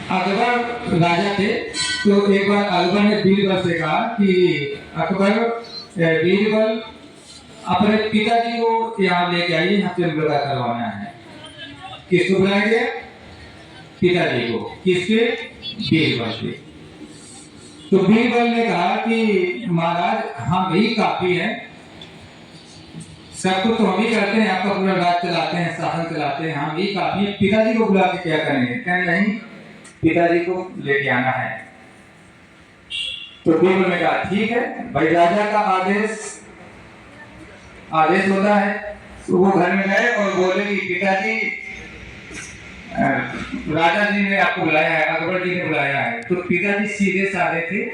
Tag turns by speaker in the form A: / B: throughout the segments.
A: अकबर राजा थे। तो एक बार अकबर ने बीरबल से कहा कि अकबर, बीरबल अपने पिताजी को यहाँ लेके आइए, हमसे मुलाकात करवाना है। किसको बुलाएंगे? पिताजी को। किसके? बीरबल के। तो बीरबल ने कहा कि महाराज, हम ही काफी हैं, सब कुछ तो हम ही करते हैं, आपका पूरा राज चलाते हैं, शासन चलाते हैं, हम ही काफी हैं, पिताजी को बुला के क्या करेंगे? कहें नहीं, पिताजी को लेके आना है। तो बीरबल ने कहा ठीक है भाई, राजा का आदेश होता है। तो वो घर में गए और बोले कि पिताजी, राजा जी ने आपको बुलाया है, अकबर जी ने बुलाया है। तो पिताजी सीधे साधे थे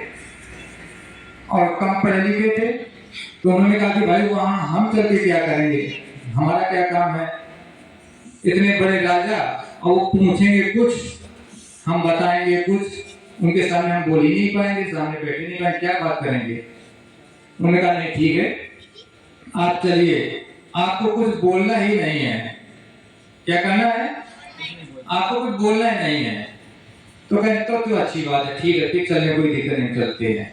A: और कम पढ़े लिखे थे। तो उन्होंने कहा कि भाई वहां हम चल के क्या करेंगे, हमारा क्या काम है, इतने बड़े राजा, और वो पूछेंगे कुछ, हम बताएंगे कुछ, उनके सामने हम बोल ही नहीं पाएंगे, सामने बैठ ही नहीं पाएंगे, क्या बात करेंगे। उन्होंने कहा नहीं ठीक है, आप चलिए, आपको कुछ बोलना ही नहीं है। क्या करना है? आपको कुछ बोलना ही नहीं है। तो कहते तो अच्छी बात है, ठीक है, फिर चलने, कोई दिक्कत नहीं, चलते हैं।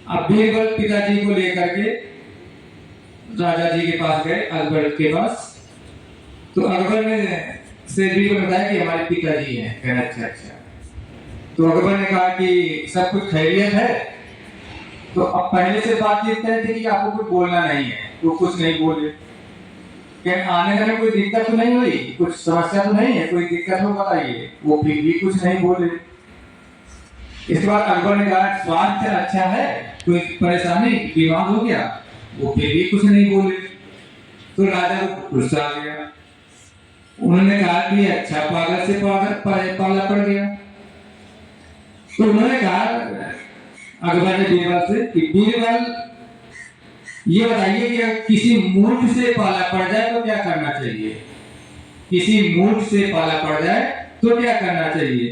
A: अब बीरबल पिताजी को लेकर के राजा जी के पास गए, अकबर के पास। तो अकबर ने से बीरबल बताया कि हमारे पिताजी हैं। कहना अच्छा अच्छा। तो अकबर ने कहा कि सब कुछ खैरियत है। तो अब पहले से बातचीत करी थी कि आपको कुछ बोलना नहीं है, तो कुछ नहीं बोले। आने में कोई दिक्कत तो नहीं हुई, कुछ समस्या तो नहीं है, कोई दिक्कत हो बताइए। वो फिर भी कुछ नहीं बोले। इस बार अकबर ने कहा स्वास्थ्य अच्छा है, कोई परेशानी, बीमार हो गया? वो फिर भी कुछ नहीं बोले। तो राजा को गुस्सा आ गया। उन्होंने कहा कि अच्छा, पागल से पाला पड़ गया। तो उन्होंने कहा, अकबर ने बीरबल से कि बीरबल, ये बताइए कि किसी मूर्ख से पाला पड़ जाए तो क्या करना चाहिए? किसी मूर्ख से पाला पड़ जाए तो क्या करना चाहिए?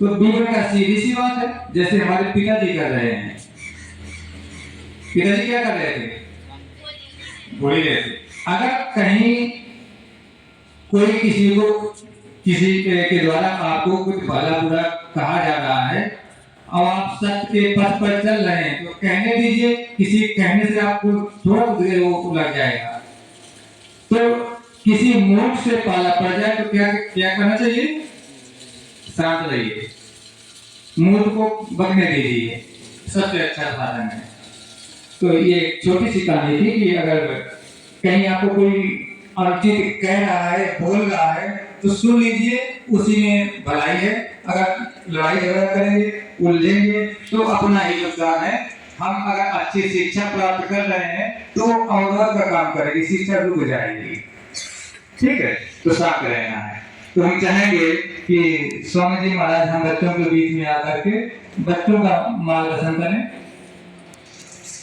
A: तो बीरबल का सीधी सी बात है, जैसे हमारे पिताजी कर रहे हैं। पिताजी क्या कर रहे थे? बोल रहे थे। अगर कहीं कोई किसी के द्वारा आपको कुछ भला बुरा कहा जा रहा है और आप सत्य के पथ पर चल रहे हैं, तो कहने दीजिए, किसी कहने से आपको थोड़ा देर वो लग जाएगा। तो किसी मूर्ख से पाला पड़ जाए तो क्या क्या करना चाहिए? शांत रहिए, मूर्ख को बकने दीजिए, सबसे अच्छा साधन है। तो ये छोटी सी कहानी थी कि अगर कहीं आपको कोई अनुचित कह रहा है, बोल रहा है, तो सुन लीजिए, उसी में भलाई है। अगर लड़ाई झगड़ा करेंगे, उलझेंगे, तो अपना ही नुकसान है। हम अगर अच्छी शिक्षा प्राप्त कर रहे हैं तो अवरोध का काम करेगी, शिक्षा रुक जाएगी। ठीक है, तो साथ रहना है। तो हम चाहेंगे कि स्वामी जी महाराज हम बच्चों के बीच में आकर के बच्चों का मार्गदर्शन करें।